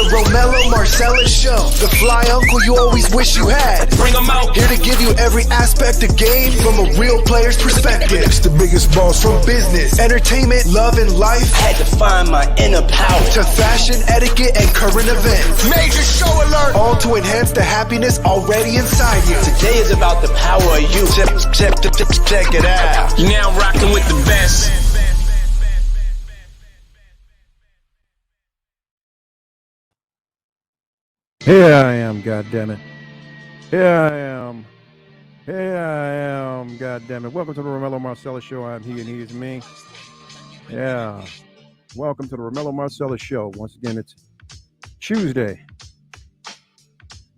ROMELLO, Marcellus show. The fly uncle you always wish you had. Bring 'em out. Here to give you every aspect of game from a real player's perspective. It's the biggest boss from business, entertainment, love, and life. Had to find my inner power. To fashion, etiquette, and current events. Major show alert. All to enhance the happiness already inside you. Today is about the power of you. Check it out. You're now rocking with the best. Here I am, goddammit. Here I am. Here I am, goddammit. Welcome to the ROMELLO Marcellus Show. I'm he and he is me. Yeah. Welcome to the ROMELLO Marcellus Show. Once again, it's Tuesday.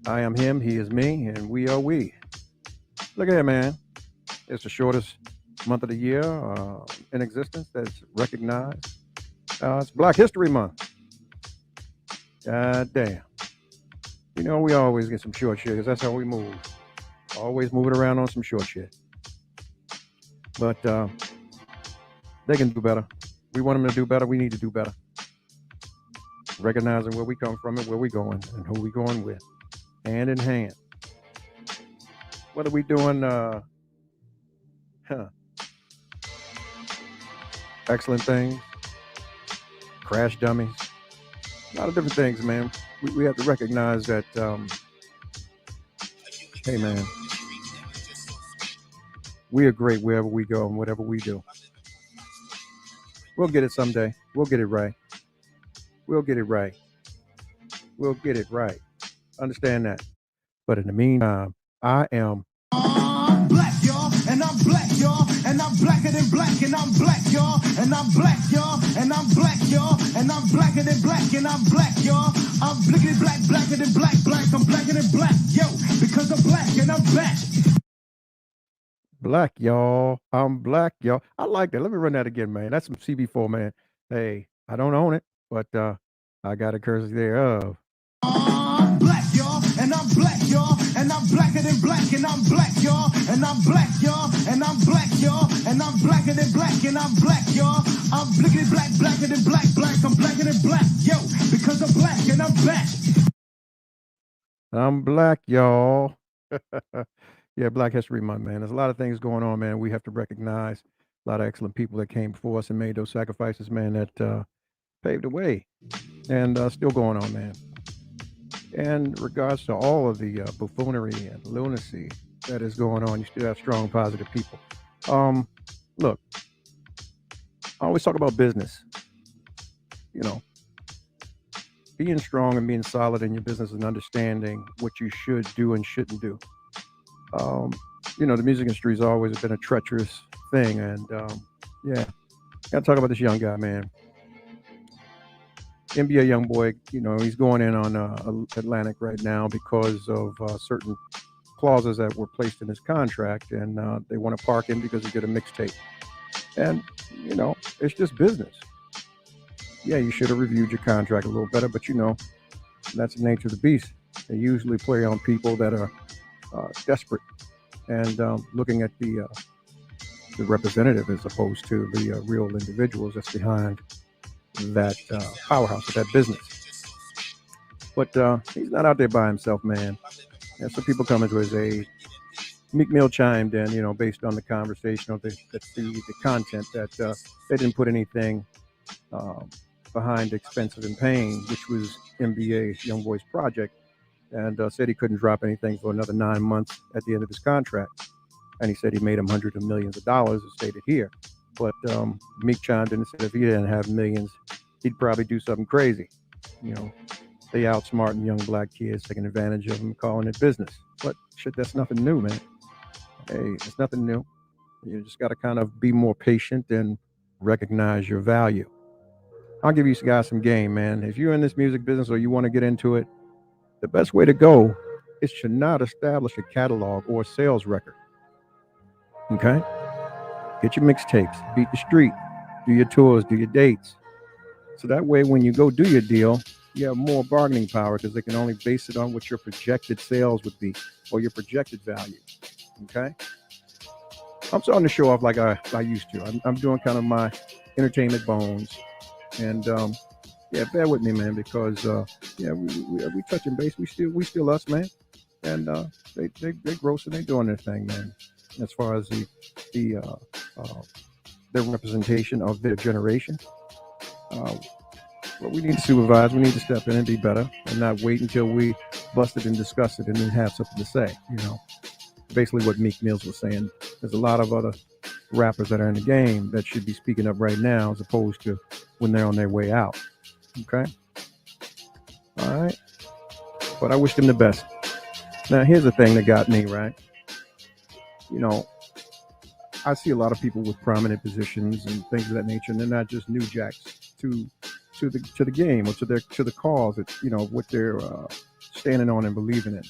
I am him, he is me, and we are we. Look at here, man. It's the shortest month of the year in existence that's recognized. It's Black History Month. God damn. You know, we always get some short shit because that's how we move. Always moving around on some short shit. But they can do better. We want them to do better. We need to do better. Recognizing where we come from and where we're going and who we're going with. Hand in hand. What are we doing? Excellent things. Crash dummies. A lot of different things, man. We have to recognize that, hey, man, we are great wherever we go and whatever we do. We'll get it someday. We'll get it right. We'll get it right. We'll get it right. Understand that. But in the meantime, I am black, y'all, and I'm black, y'all, and I'm blacker than black, and I'm black, y'all, and I'm black, y'all, and I'm black, y'all, and I'm blacker than black, and I'm black, y'all. I'm blickety black, blacker than black, black, I'm blacker than black, yo, because I'm black and I'm back. black, y'all. I'm black, y'all. I like that. Let me run that again, man. That's some CB4, man. Hey, I don't own it, but I got a courtesy thereof. Black, y'all, and I'm black, y'all, and I'm blacker than black, and I'm black, y'all, and I'm black, y'all, and I'm black, y'all, and I'm blacker than black, and I'm black, y'all. I'm blickety black, blacker than black, black, I'm blacker than black, yo, because I'm black and I'm back. I'm black, y'all. Yeah, Black History Month, man. There's a lot of things going on, man. We have to recognize a lot of excellent people that came before us and made those sacrifices, man, that paved the way. And still going on, man. In regards to all of the buffoonery and lunacy that is going on, you still have strong, positive people. Look, I always talk about business. You know, being strong and being solid in your business and understanding what you should do and shouldn't do. You know, the music industry has always been a treacherous thing. And yeah, gotta talk about this young guy, man. NBA young boy, you know, he's going in on Atlantic right now because of certain clauses that were placed in his contract, and they want to park him because he did a mixtape. And, you know, it's just business. Yeah, you should have reviewed your contract a little better, but, you know, that's the nature of the beast. They usually play on people that are desperate and looking at the representative as opposed to the real individuals that's behind that powerhouse of that business. But he's not out there by himself, man. And some people coming to his aid. Meek Mill chimed in, you know, based on the conversation or the content that they didn't put anything behind Expensive in Pain, which was NBA Youngboy's project, and said he couldn't drop anything for another 9 months at the end of his contract. And he said he made him hundreds of millions of dollars, as stated here. But Meek chimed in and said if he didn't have millions, he'd probably do something crazy. You know, they outsmarting young black kids, taking advantage of them, calling it business. But shit, that's nothing new, man. Hey, it's nothing new. You just got to kind of be more patient and recognize your value. I'll give you guys some game, man. If you're in this music business or you want to get into it, the best way to go is to not establish a catalog or a sales record. Okay? Get your mixtapes, beat the street, do your tours, do your dates. So that way, when you go do your deal, you have more bargaining power because they can only base it on what your projected sales would be or your projected value. Okay? I'm starting to show off like I used to. I'm doing kind of my entertainment bones. And Yeah, bear with me, man, because yeah, we touching base. We still us, man, and they gross and they doing their thing, man. As far as the their representation of their generation, uh, but we need to supervise. We need to step in and be better, and not wait until we bust it and discuss it and then have something to say. Basically what Meek Mills was saying. There's a lot of other rappers that are in the game that should be speaking up right now, as opposed to when they're on their way out. Okay. All right. But I wish them the best. Now, here's the thing that got me, right? I see a lot of people with prominent positions and things of that nature, and they're not just new jacks to the game or to the cause. It's what they're standing on and believing in.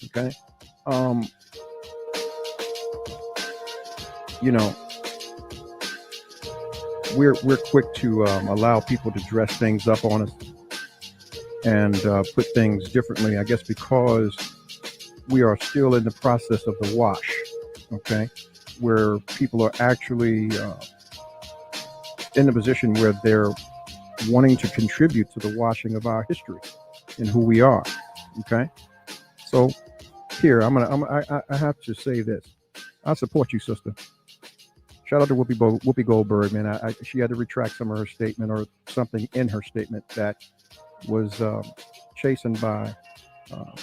Okay. We're quick to allow people to dress things up on us and put things differently, I guess, because we are still in the process of the wash, okay, where people are actually in a position where they're wanting to contribute to the washing of our history and who we are, okay. So here, I have to say this. I support you, sister. Shout out to Whoopi Goldberg, man. She had to retract some of her statement or something in her statement that was chastened by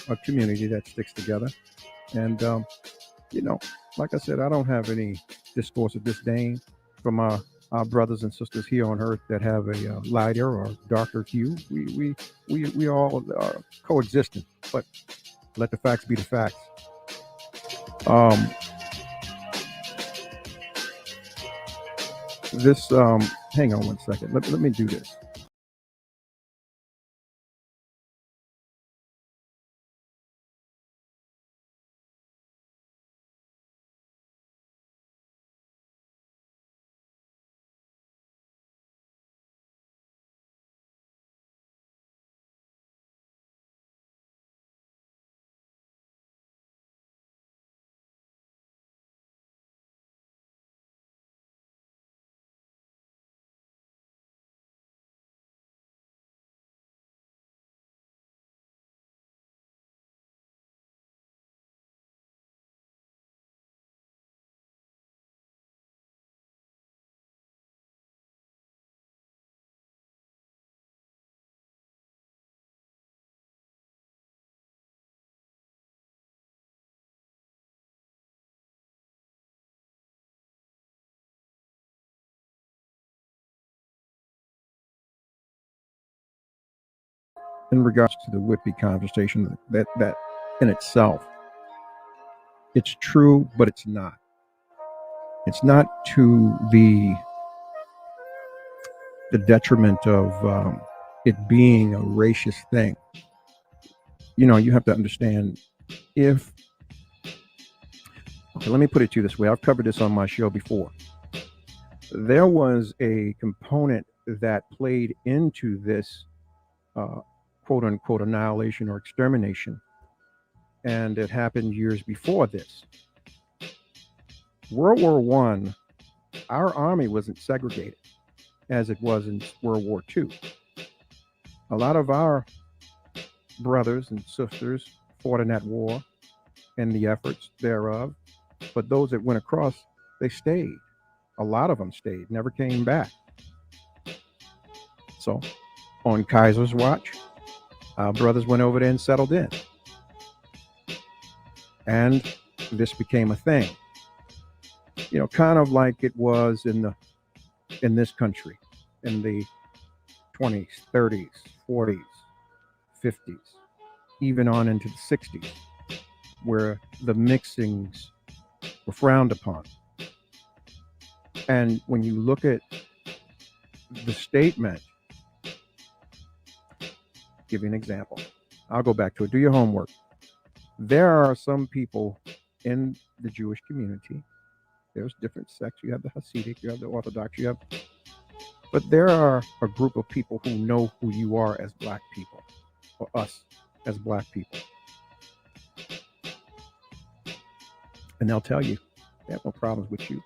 a community that sticks together. And, like I said, I don't have any discourse of disdain from our brothers and sisters here on earth that have a lighter or darker hue. We all are coexisting, but let the facts be the facts. Hang on one second. Let me do this. In regards to the Whippy conversation, that in itself, it's true, but it's not. It's not to the detriment of it being a racist thing. You have to understand if. Okay, let me put it to you this way. I've covered this on my show before. There was a component that played into this quote unquote annihilation or extermination, and it happened years before this. World War I, our army wasn't segregated as it was in World War II. A lot of our brothers and sisters fought in that war and the efforts thereof, but those that went across, they stayed. A lot of them stayed, never came back. So on Kaiser's watch, our brothers went over there and settled in. And this became a thing. Kind of like it was in this country in the 20s, 30s, 40s, 50s, even on into the 60s, where the mixings were frowned upon. And when you look at the statement, give you an example. I'll go back to it. Do your homework. There are some people in the Jewish community. There's different sects. You have the Hasidic, you have the Orthodox, but there are a group of people who know who you are as black people, or us as black people. And they'll tell you they have no problems with you.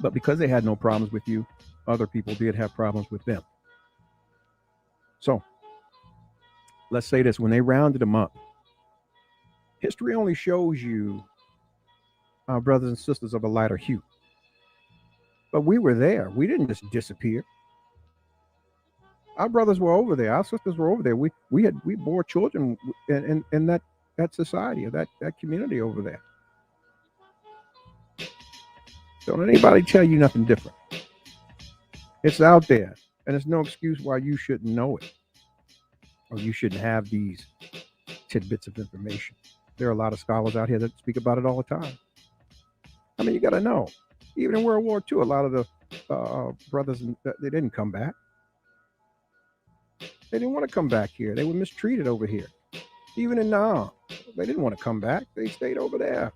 But because they had no problems with you, other people did have problems with them. So let's say this: when they rounded them up, history only shows you our brothers and sisters of a lighter hue. But we were there. We didn't just disappear. Our brothers were over there. Our sisters were over there. We bore children in that society, that community over there. Don't anybody tell you nothing different. It's out there, and there's no excuse why you shouldn't know it, or you shouldn't have these tidbits of information. There are a lot of scholars out here that speak about it all the time. I mean, you got to know. Even in World War II, a lot of the brothers, they didn't come back. They didn't want to come back here. They were mistreated over here. Even in Nam, they didn't want to come back. They stayed over there,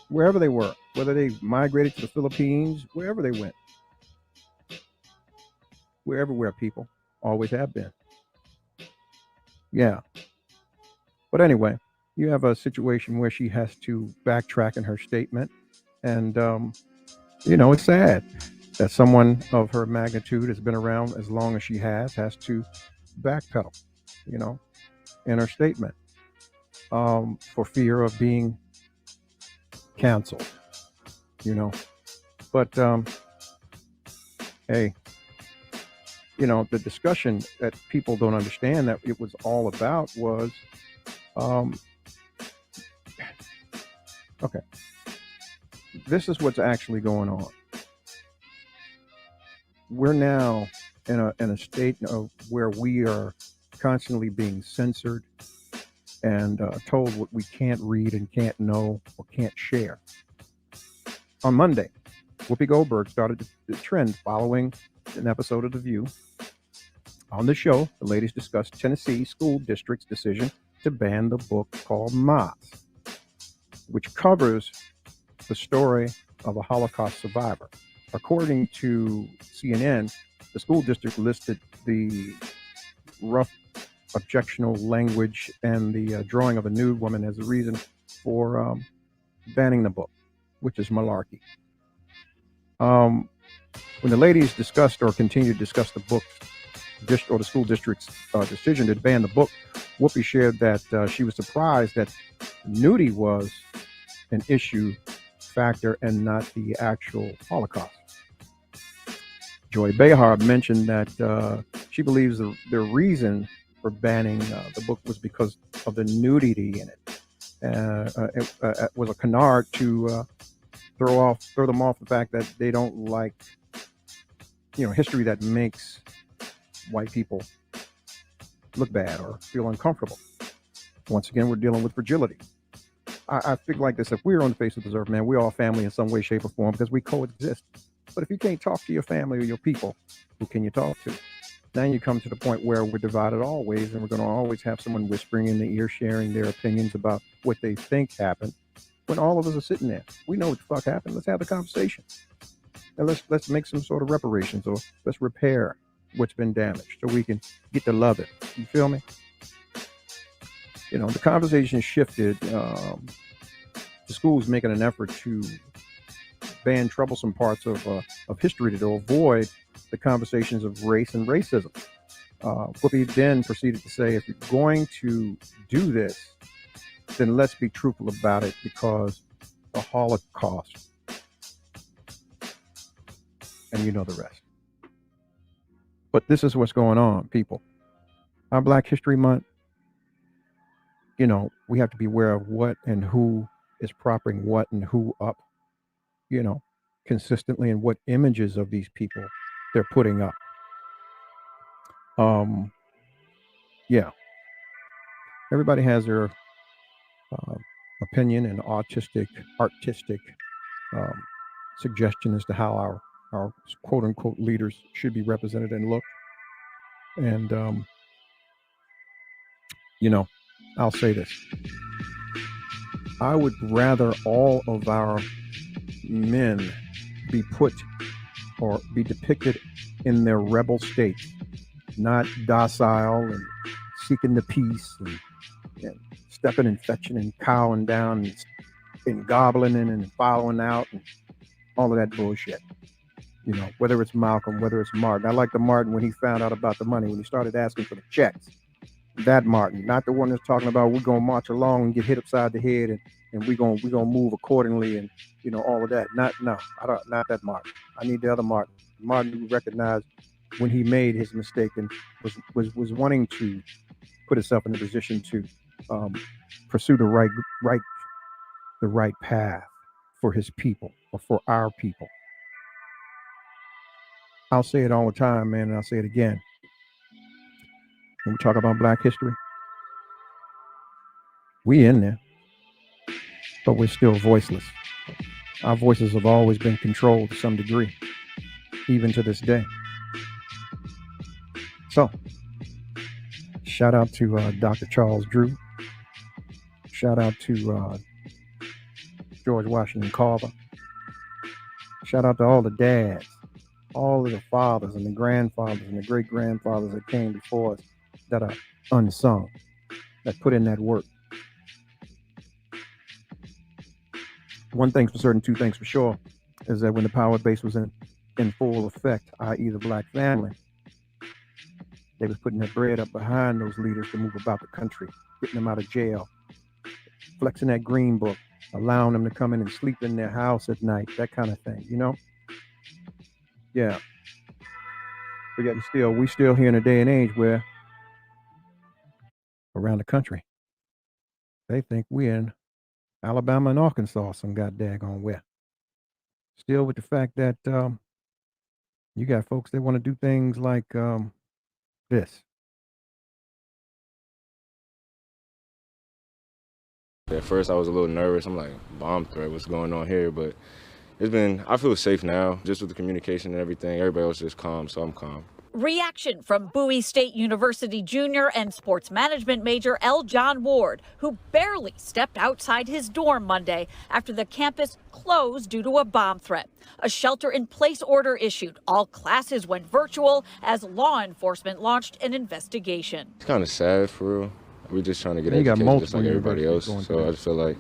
wherever they were, whether they migrated to the Philippines, wherever they went. We're everywhere, people. Always have been. Yeah. But anyway, you have a situation where she has to backtrack in her statement. And, it's sad that someone of her magnitude has been around as long as she has to backpedal, in her statement, for fear of being canceled, But, hey, the discussion that people don't understand that it was all about was, okay, this is what's actually going on. We're now in a state of where we are constantly being censored and told what we can't read and can't know or can't share. On Monday, Whoopi Goldberg started the trend following an episode of The View. On the show, the ladies discussed Tennessee school district's decision to ban the book called Moth, which covers the story of a Holocaust survivor. According to CNN, the school district listed the rough, objectionable language and the drawing of a nude woman as a reason for banning the book, which is malarkey. When the ladies discussed or continued to discuss the book or the school district's decision to ban the book, Whoopi shared that she was surprised that nudity was an issue factor and not the actual Holocaust. Joy Behar mentioned that she believes the reason for banning the book was because of the nudity in it. It was a canard to throw them off the fact that they don't like, history that makes white people look bad or feel uncomfortable. Once again, we're dealing with fragility. I feel like this: if we're on the face of this earth, man, we're all family in some way, shape, or form because we coexist. But if you can't talk to your family or your people, who can you talk to? Then you come to the point where we're divided always, and we're going to always have someone whispering in the ear, sharing their opinions about what they think happened. When all of us are sitting there, we know what the fuck happened. Let's have the conversation, and let's make some sort of reparations, or let's repair what's been damaged, so we can get to love it. You feel me? The conversation shifted. The school's making an effort to ban troublesome parts of history to avoid the conversations of race and racism. Whoopi then proceeded to say, if you're going to do this, then let's be truthful about it, because the Holocaust, and you know the rest. But this is what's going on, people. Our Black History Month, we have to be aware of what and who is propping what and who up, consistently, and what images of these people they're putting up. Yeah. Everybody has their opinion and artistic suggestion as to how our quote unquote leaders should be represented and look. And, I'll say this. I would rather all of our men be put or be depicted in their rebel state, not docile and seeking the peace and stepping and fetching and cowing down and gobbling in and following out and all of that bullshit. You know, whether it's Malcolm, whether it's Martin. I like the Martin when he found out about the money, when he started asking for the checks. That Martin, not the one that's talking about we're gonna march along and get hit upside the head and we're gonna move accordingly and all of that. Not that Martin. I need the other Martin. Martin who recognized when he made his mistake and was wanting to put himself in a position to pursue the right path for his people or for our people. I'll say it all the time, man, and I'll say it again. When we talk about Black history, we in there, but we're still voiceless. Our voices have always been controlled to some degree, even to this day. So, shout out to Dr. Charles Drew. Shout out to George Washington Carver. Shout out to all the dads, all of the fathers and the grandfathers and the great-grandfathers that came before us that are unsung, that put in that work. One thing's for certain, two things for sure, is that when the power base was in full effect, i.e. the Black family, they was putting that bread up behind those leaders to move about the country, getting them out of jail, flexing that green book, allowing them to come in and sleep in their house at night, that kind of thing, Yeah. But yet we still here in a day and age where around the country, they think we're in Alabama and Arkansas, some goddamn where. Still with the fact that you got folks that want to do things like this. At first, I was a little nervous. I'm like, bomb threat, what's going on here? But I feel safe now, just with the communication and everything. Everybody else is calm, so I'm calm. Reaction from Bowie State University junior and sports management major L. John Ward, who barely stepped outside his dorm Monday after the campus closed due to a bomb threat. A shelter-in-place order issued. All classes went virtual as law enforcement launched an investigation. It's kind of sad, for real. We're just trying to get education just like everybody else. So I just feel like,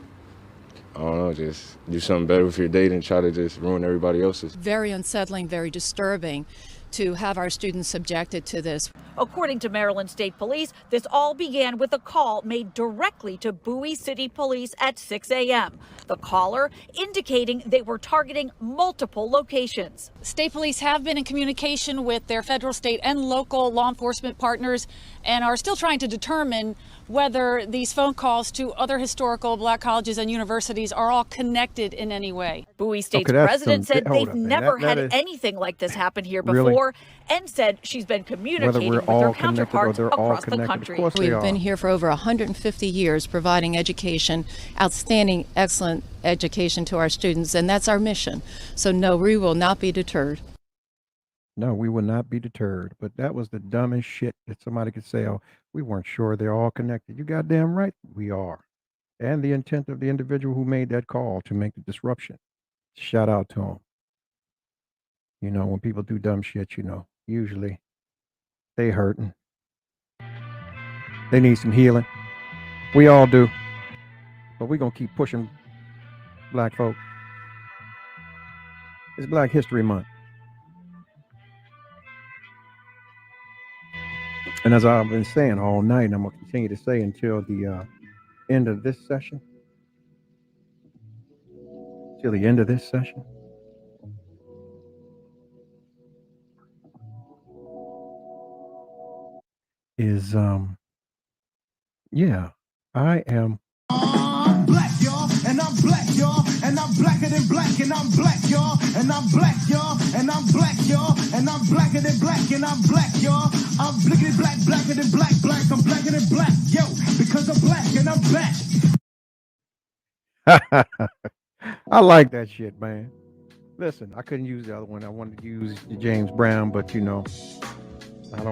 I don't know, just do something better with your day than try to just ruin everybody else's. Very unsettling, very disturbing to have our students subjected to this. According to Maryland State Police, this all began with a call made directly to Bowie City Police at 6 a.m. The caller indicating they were targeting multiple locations. State police have been in communication with their federal, state, and local law enforcement partners and are still trying to determine whether these phone calls to other historical Black colleges and universities are all connected in any way. Bowie State's president said they've never had anything like this happen here before, and said she's been communicating with her counterparts across the country. We've been here for over 150 years providing education, outstanding, excellent education to our students, and that's our mission. So no, we will not be deterred. No, we will not be deterred. But that was the dumbest shit that somebody could say, oh, we weren't sure they're all connected. You goddamn right we are. And the intent of the individual who made that call to make the disruption. Shout out to him. You know, when people do dumb shit, usually they hurting. They need some healing. We all do. But we're going to keep pushing, Black folk. It's Black History Month. And as I've been saying all night, and I'm going to continue to say until the end of this session, is, I am. I'm black, y'all, and I'm black, y'all, and I'm blacker than black, and I'm black, y'all, and I'm black, y'all, and I'm black, y'all, and I'm blacker than black, and I'm black, y'all. I'm blickety black, blacker than black, I'm blacker than black, yo, because I'm black and I'm black. I like that shit, man. Listen, I couldn't use the other one. I wanted to use the James Brown, but I don't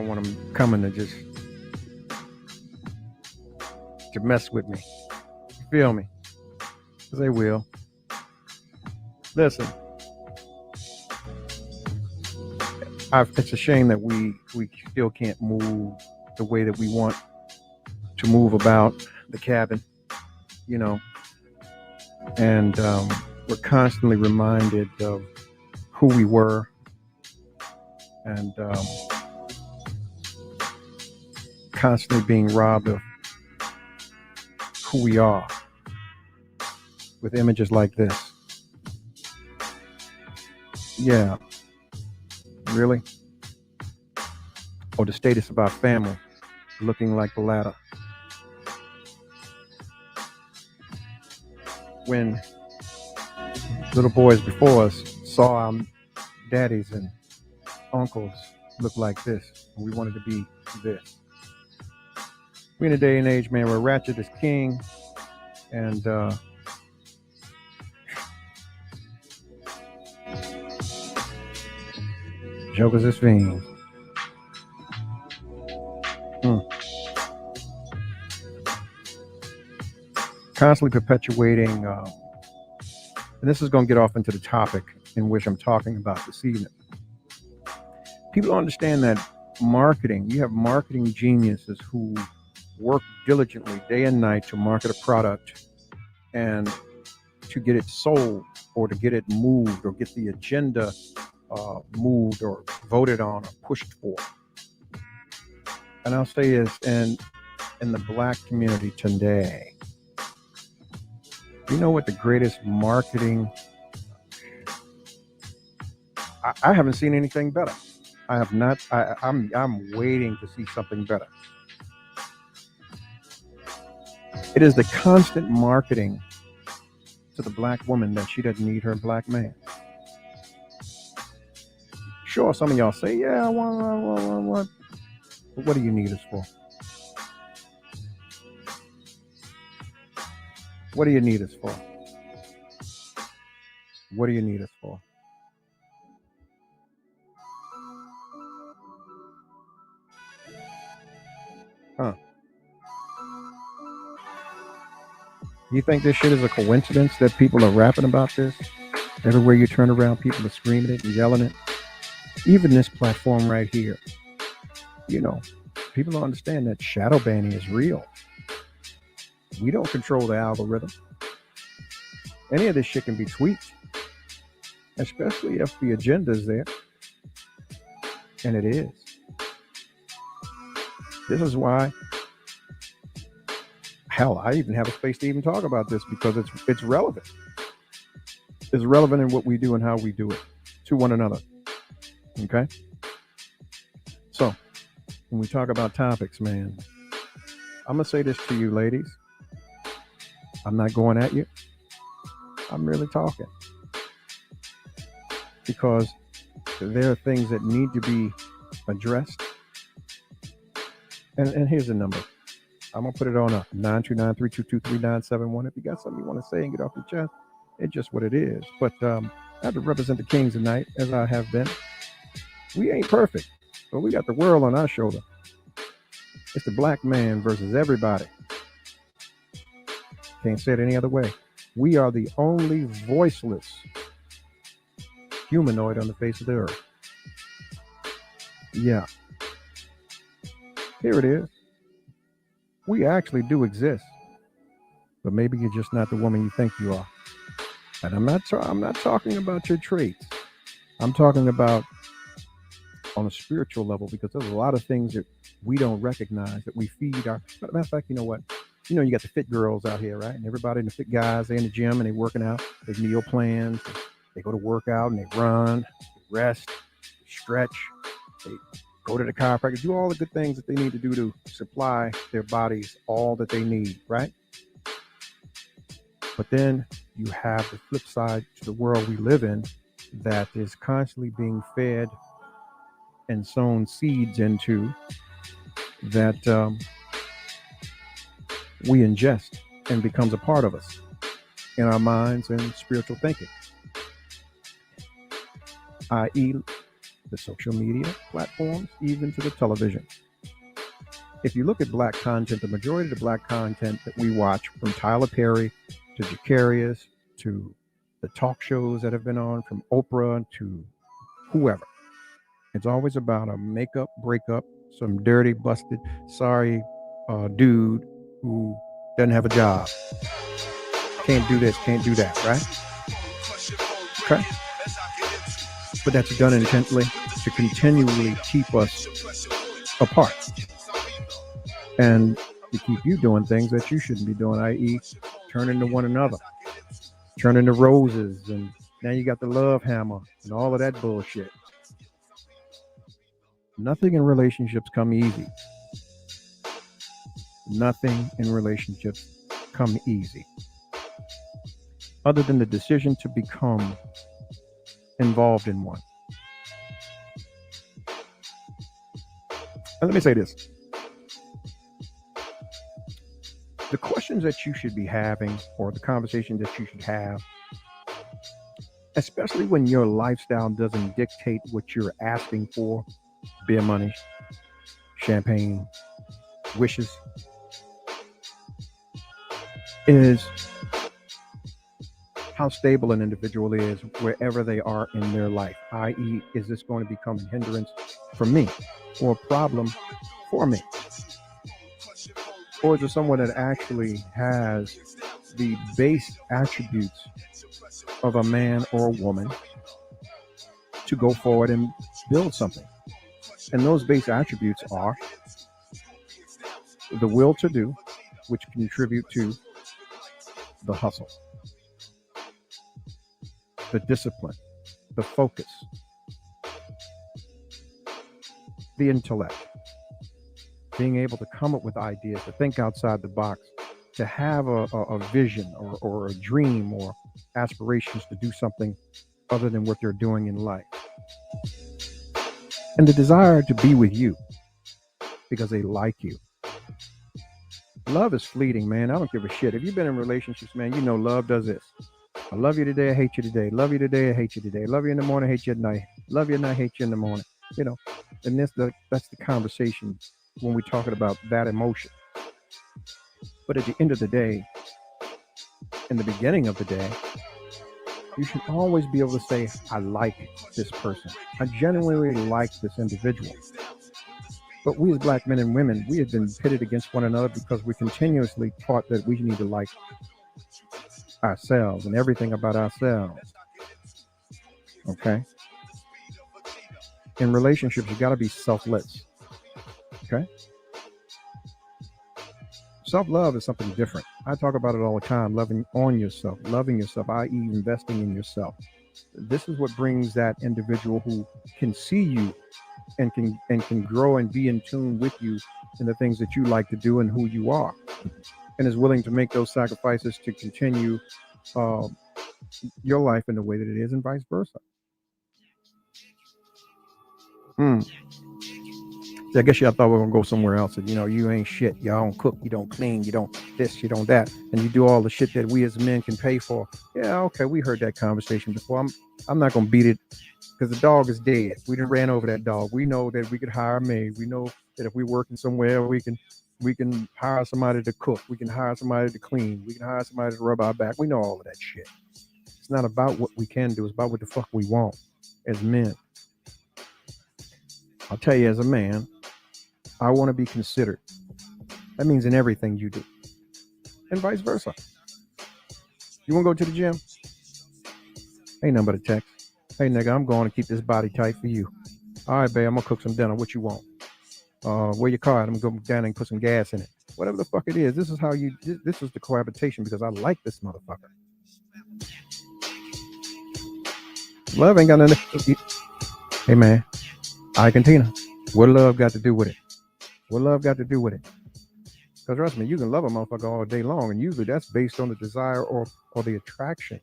want them coming to mess with me. You feel me? Because they will. Listen, it's a shame that we still can't move the way that we want to move about the cabin, and we're constantly reminded of who we were and constantly being robbed of who we are with images like this. Yeah. Really? Or the status of our family looking like the latter. When little boys before us saw our daddies and uncles look like this, and we wanted to be this. We're in a day and age, man, where ratchet is king, and jokers is fiends. Constantly perpetuating, and this is going to get off into the topic in which I'm talking about this evening. People don't understand that marketing, you have marketing geniuses who work diligently day and night to market a product and to get it sold or to get it moved or get the agenda moved or voted on or pushed for. And I'll say this, in the black community today, you know what the greatest marketing, I haven't seen anything better. I have not, I'm waiting to see something better. It is the constant marketing to the black woman that she doesn't need her black man. Sure, some of y'all say, yeah, I want. But what do you need us for? What do you need us for? What do you need us for? Huh? You think this shit is a coincidence that people are rapping about this? Everywhere you turn around, people are screaming it and yelling it. Even this platform right here. You know, people don't understand that shadow banning is real. We don't control the algorithm. Any of this shit can be tweaked, especially if the agenda is there. And it is. This is why, hell, I even have a space to even talk about this because it's relevant. It's relevant in what we do and how we do it to one another. Okay? So, when we talk about topics, man, I'm going to say this to you, ladies. I'm not going at you. I'm really talking. Because there are things that need to be addressed. And here's the number. I'm going to put it on up. 929-322-3971. If you got something you want to say and get off your chest, it's just what it is. But I have to represent the kings tonight, as I have been. We ain't perfect, but we got the world on our shoulder. It's the black man versus everybody. Can't say it any other way. We are the only voiceless humanoid on the face of the earth. Yeah. Here it is. We actually do exist, but maybe you're just not the woman you think you are. And I'm not talking about your traits. I'm talking about on a spiritual level, because there's a lot of things that we don't recognize that we feed our. Matter of fact, you know what? You know, you got the fit girls out here, right? And everybody in the fit guys, they in the gym and they working out. They meal plans. They go to work out and they run, they rest, they stretch, they go to the chiropractor, do all the good things that they need to do to supply their bodies all that they need, right? But then you have the flip side to the world we live in that is constantly being fed and sown seeds into that we ingest and becomes a part of us in our minds and spiritual thinking, i.e. the social media platforms, even to the television. If you look at black content, the majority of the black content that we watch, from Tyler Perry to Jacarius to the talk shows that have been on, from Oprah to whoever, it's always about a makeup breakup, some dirty, busted, sorry dude who doesn't have a job. Can't do this, can't do that, right? Okay. But that's done intently to continually keep us apart and to keep you doing things that you shouldn't be doing, i.e. turning to one another, turning to roses, and now you got the love hammer and all of that bullshit. Nothing in relationships come easy. Nothing in relationships come easy. Other than the decision to become involved in one. And let me say this. The questions that you should be having, or the conversation that you should have, especially when your lifestyle doesn't dictate what you're asking for, beer money, champagne, wishes, is how stable an individual is wherever they are in their life, i.e. is this going to become a hindrance for me or a problem for me? Or is it someone that actually has the base attributes of a man or a woman to go forward and build something? And those base attributes are the will to do, which contribute to the hustle, the discipline, the focus, the intellect, being able to come up with ideas, to think outside the box, to have a vision or a dream or aspirations to do something other than what they're doing in life. And the desire to be with you because they like you. Love is fleeting, man. I don't give a shit. If you've been in relationships, man, you know love does this. I love you today, I hate you today. Love you today, I hate you today. Love you in the morning, hate you at night. Love you at night, hate you in the morning. You know, and that's the conversation when we're talking about that emotion. But at the end of the day, in the beginning of the day, you should always be able to say, I like this person. I genuinely like this individual. But we as black men and women, we have been pitted against one another because we continuously taught that we need to like ourselves and everything about ourselves. Okay? In relationships, you got to be selfless. Okay? Self-love is something different. I talk about it all the time, loving yourself, i.e. investing in yourself. This is what brings that individual who can see you and can grow and be in tune with you in the things that you like to do and who you are, and is willing to make those sacrifices to continue your life in the way that it is, and vice versa. I guess y'all thought we were gonna go somewhere else, and you ain't shit. Y'all don't cook, you don't clean, you don't this, you don't that, and you do all the shit that we as men can pay for. Yeah, okay, we heard that conversation before. I'm not gonna beat it because the dog is dead. We done ran over that dog. We know that we could hire a maid. We know that if we're working somewhere, we can hire somebody to cook. We can hire somebody to clean. We can hire somebody to rub our back. We know all of that shit. It's not about what we can do. It's about what the fuck we want as men. I'll tell you, as a man, I want to be considered. That means in everything you do. And vice versa. You want to go to the gym? Ain't nothing but a text. Hey, nigga, I'm going to keep this body tight for you. All right, babe, I'm going to cook some dinner. What you want? Where your car at? I'm going to go down and put some gas in it. Whatever the fuck it is. This is the cohabitation because I like this motherfucker. Love ain't got nothing. Hey, man. I can Tina. What love got to do with it? What love got to do with it? Because trust me, you can love a motherfucker all day long, and usually that's based on the desire or the attraction.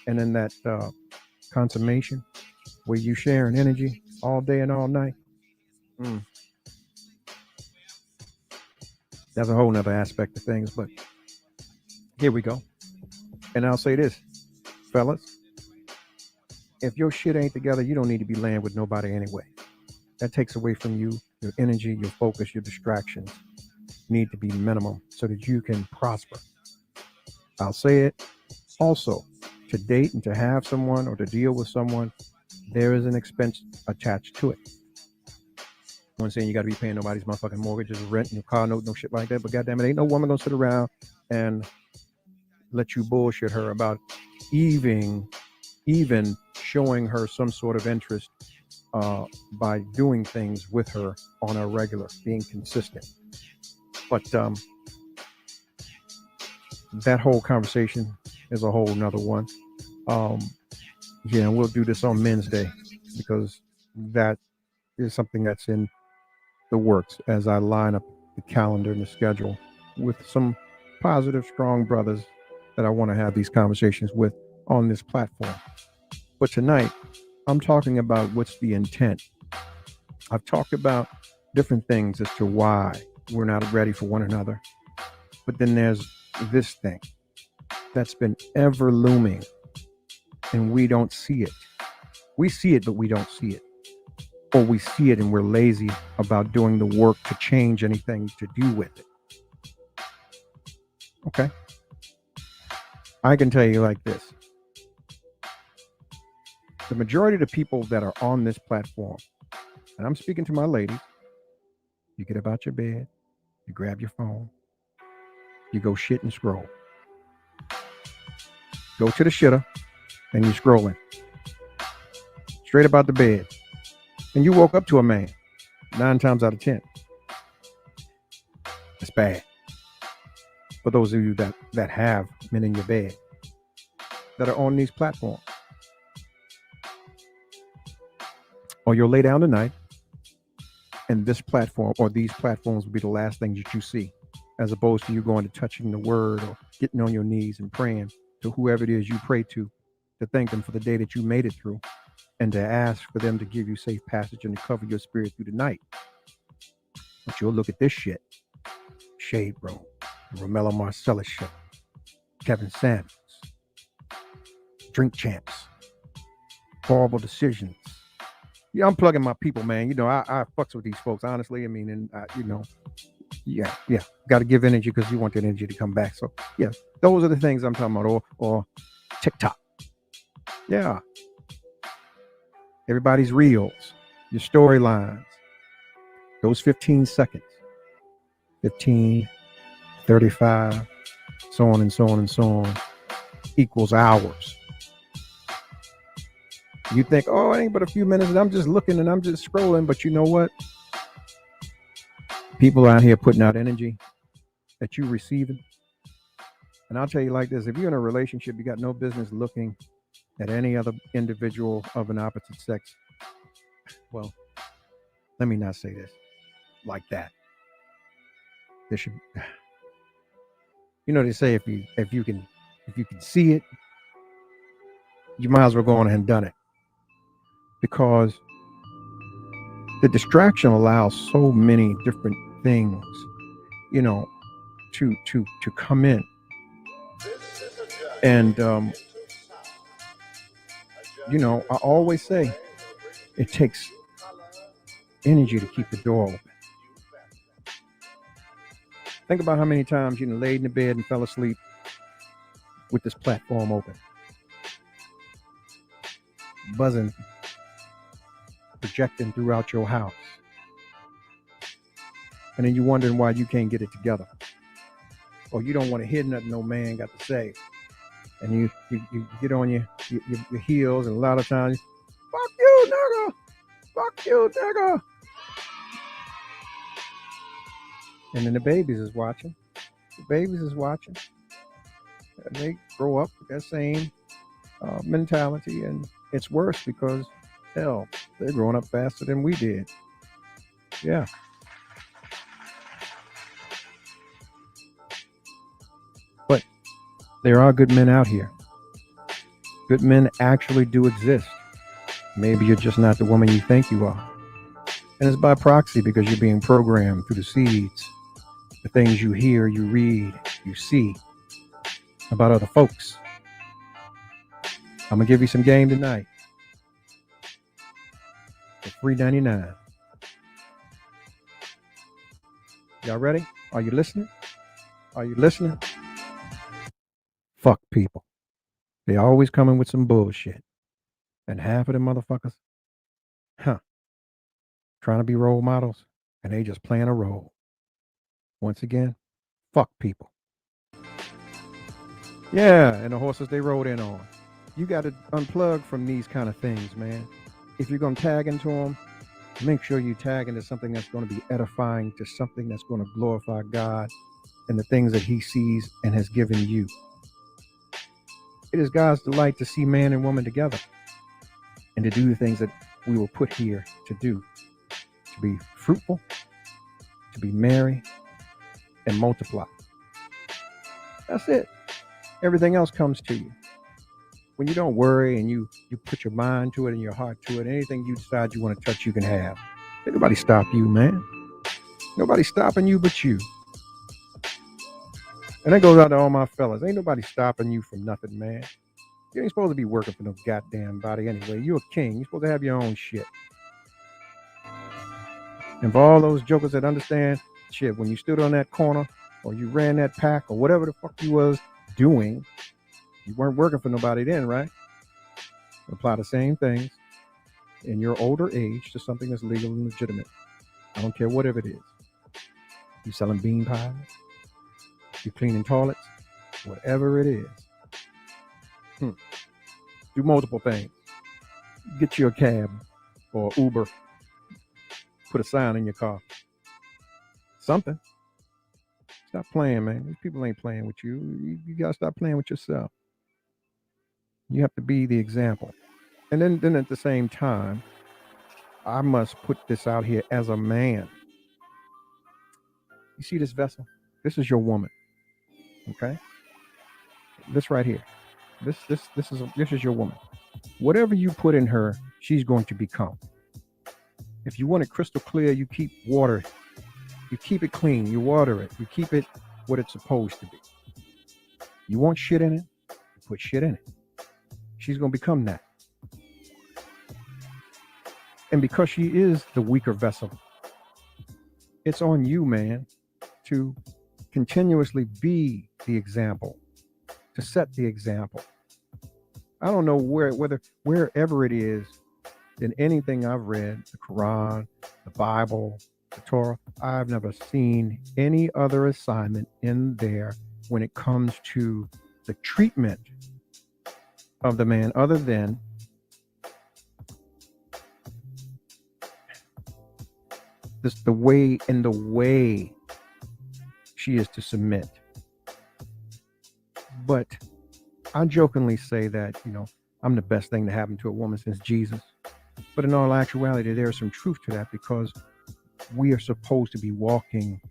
And then that consummation where you sharing energy all day and all night. That's a whole nother aspect of things, but here we go. And I'll say this, fellas, if your shit ain't together, you don't need to be laying with nobody anyway. That takes away from you, your energy, your focus, your distractions need to be minimum so that you can prosper. I'll say it also, to date and to have someone or to deal with someone, there is an expense attached to it. I'm saying you got to be paying nobody's motherfucking mortgages, rent, no car note, no shit like that. But goddamn it, ain't no woman gonna sit around and let you bullshit her about even showing her some sort of interest by doing things with her on a regular, being consistent. But that whole conversation is a whole nother one. Yeah, and we'll do this on Men's Day because that is something that's in the works as I line up the calendar and the schedule with some positive, strong brothers that I want to have these conversations with on this platform. But tonight, I'm talking about what's the intent. I've talked about different things as to why we're not ready for one another. But then there's this thing that's been ever looming, and we don't see it. We see it, but we don't see it. Or we see it and we're lazy about doing the work to change anything to do with it. Okay? I can tell you like this. The majority of the people that are on this platform, and I'm speaking to my ladies, you get up out your bed, you grab your phone, you go shit and scroll. Go to the shitter and you're scrolling. Straight about the bed. And you woke up to a man 9 times out of 10. It's bad. For those of you that have men in your bed that are on these platforms. Or you'll lay down tonight and this platform or these platforms will be the last things that you see, as opposed to you going to touching the word or getting on your knees and praying to whoever it is you pray to thank them for the day that you made it through and to ask for them to give you safe passage and to cover your spirit through the night. But you'll look at this shit. Shade Room, ROMELLO MARCELLOUS Show, Kevin Samuels, Drink Champs, Horrible Decisions. Yeah, I'm plugging my people, man. You know, I fucks with these folks, honestly. I mean, and you know, yeah. Got to give energy because you want that energy to come back. So, yeah, those are the things I'm talking about. Or TikTok. Yeah. Everybody's reels, your storylines, those 15 seconds, 15, 35, so on and so on and so on, equals hours. You think, oh, it ain't but a few minutes and I'm just looking and I'm just scrolling. But you know what? People out here putting out energy that you receiving. And I'll tell you like this, if you're in a relationship, you got no business looking at any other individual of an opposite sex. Well, let me not say this like that. There should, you know, they say if you can see it, you might as well go on and done it, because the distraction allows so many different things, you know, to come in, and you know, I always say it takes energy to keep the door open. Think about how many times you laid in the bed and fell asleep with this platform open, buzzing, projecting throughout your house, and then you're wondering why you can't get it together, or you don't want to hear nothing no man got to say, and you get on your heels, and a lot of times, fuck you, nigga, fuck you, nigga. And then the babies is watching. The babies is watching. And they grow up with that same mentality, and it's worse because, hell, they're growing up faster than we did. Yeah. But there are good men out here. Good men actually do exist. Maybe you're just not the woman you think you are. And it's by proxy because you're being programmed through the seeds, the things you hear, you read, you see about other folks. I'm going to give you some game tonight for $3.99. Y'all ready? Are you listening? Are you listening? Fuck people. They always coming with some bullshit. And half of them motherfuckers, trying to be role models, and they just playing a role. Once again, fuck people. Yeah, and the horses they rode in on. You got to unplug from these kind of things, man. if you're going to tag into them, make sure you tag into something that's going to be edifying, to something that's going to glorify God and the things that he sees and has given you. It is God's delight to see man and woman together and to do the things that we were put here to do, to be fruitful, to be merry, and multiply. That's it. Everything else comes to you. When you don't worry and you put your mind to it and your heart to it, anything you decide you want to touch, you can have. Ain't nobody stop you, man. Nobody's stopping you but you. And that goes out to all my fellas. Ain't nobody stopping you from nothing, man. You ain't supposed to be working for no goddamn body anyway. You're a king. You're supposed to have your own shit. And for all those jokers that understand, shit, when you stood on that corner or you ran that pack or whatever the fuck you was doing, you weren't working for nobody then, right? Apply the same things in your older age to something that's legal and legitimate. I don't care whatever it is. You selling bean pies, you cleaning toilets, whatever it is. Do multiple things. Get you a cab or Uber. Put a sign in your car. Something. Stop playing, man. These people ain't playing with you. You gotta stop playing with yourself. You have to be the example. And then at the same time, I must put this out here as a man. You see this vessel? This is your woman. Okay? This right here. This is your woman. Whatever you put in her, she's going to become. If you want it crystal clear, you keep water. You keep it clean. You water it. You keep it what it's supposed to be. You want shit in it? You put shit in it. She's going to become that. And because she is the weaker vessel, it's on you, man, to continuously be the example, to set the example. I don't know wherever it is in anything I've read, the Quran, the Bible, the Torah, I've never seen any other assignment in there when it comes to the treatment of the man other than the way she is to submit. But I jokingly say that, I'm the best thing to happen to a woman since Jesus. But in all actuality, there is some truth to that, because we are supposed to be walking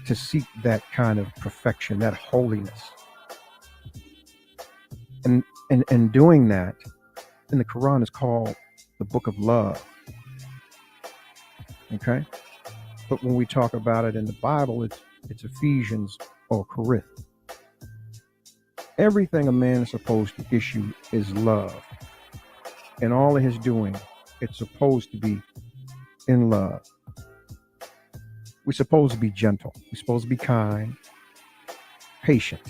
to seek that kind of perfection, that holiness. And doing that in the Quran is called the book of love. Okay? But when we talk about it in the Bible, it's Ephesians or Corinth. Everything a man is supposed to issue is love. And all of his doing, it's supposed to be in love. We're supposed to be gentle. We're supposed to be kind, patient.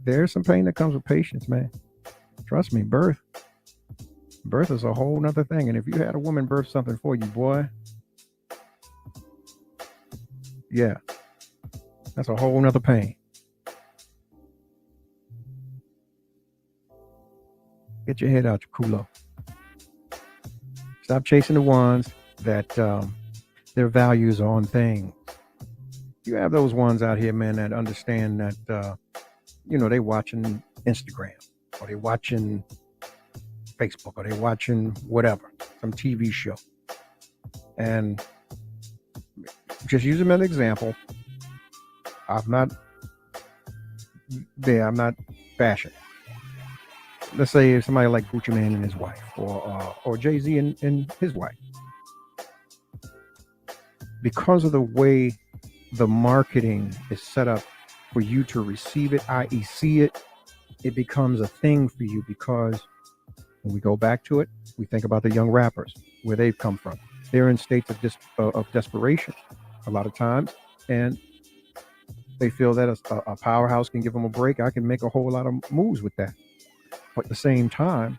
There's some pain that comes with patience, man. Trust me, birth is a whole nother thing. And if you had a woman birth something for you, boy, yeah, that's a whole nother pain. Get your head out your culo. Stop chasing the ones that their values are on things. You have those ones out here, man, that understand that, they watching Instagram, or they watching Facebook, or they watching whatever, some TV show. And just use them as an example. I'm not bashing. Let's say somebody like Gucci Mane and his wife, or Jay-Z and his wife. Because of the way the marketing is set up for you to receive it, i.e. see it, it becomes a thing for you. Because when we go back to it, we think about the young rappers, where they've come from. They're in states of desperation a lot of times, and they feel that a powerhouse can give them a break. I can make a whole lot of moves with that. But at the same time,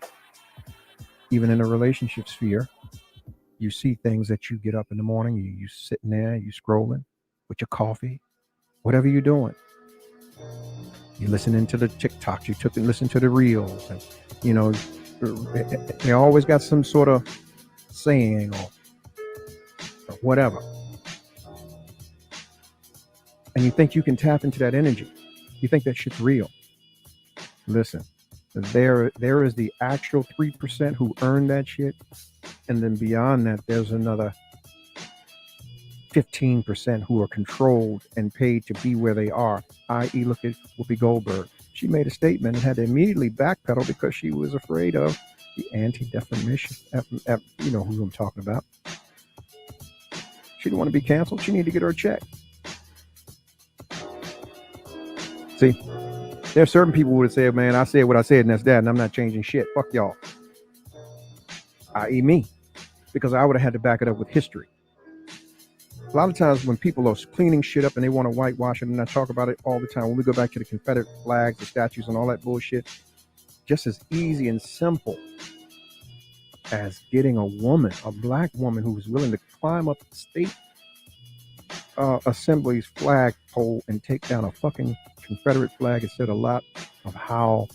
even in a relationship sphere, you see things that you get up in the morning, you sitting there, you scrolling with your coffee, whatever you're doing. You're listening to the TikToks. You took and listened to the reels. And, you know, they always got some sort of saying or whatever. And you think you can tap into that energy. You think that shit's real. Listen, there is the actual 3% who earn that shit. And then beyond that, there's another 15% who are controlled and paid to be where they are, i.e. look at Whoopi Goldberg. She made a statement and had to immediately backpedal because she was afraid of the anti-defamation. You know who I'm talking about. She didn't want to be canceled. She needed to get her a check. See, there are certain people who would say, man, I said what I said and that's that, and I'm not changing shit. Fuck y'all. I.e. me. Because I would have had to back it up with history. A lot of times when people are cleaning shit up and they want to whitewash it, and I talk about it all the time, when we go back to the Confederate flags, the statues, and all that bullshit, just as easy and simple as getting a woman, a black woman who was willing to climb up the state assembly's flagpole and take down a fucking Confederate flag. It said a lot of how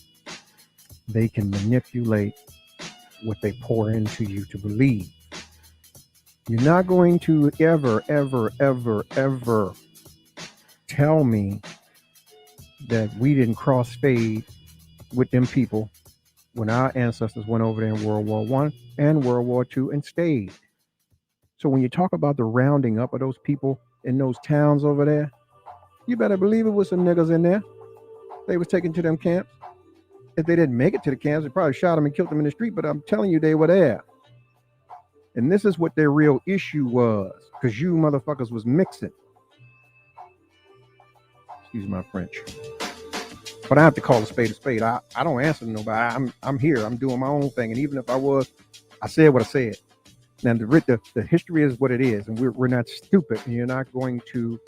they can manipulate what they pour into you to believe. You're not going to ever tell me that we didn't cross-fade with them people when our ancestors went over there in World War I and World War II and stayed. So when you talk about the rounding up of those people in those towns over there, you better believe it was some niggas in there. They was taken to them camps. If they didn't make it to the camps, they probably shot them and killed them in the street, but I'm telling you, they were there. And this is what their real issue was, because you motherfuckers was mixing. Excuse my French. But I have to call a spade a spade. I don't answer to nobody. I'm here. I'm doing my own thing. And even if I was, I said what I said. Now, the history is what it is. And we're not stupid. And you're not going to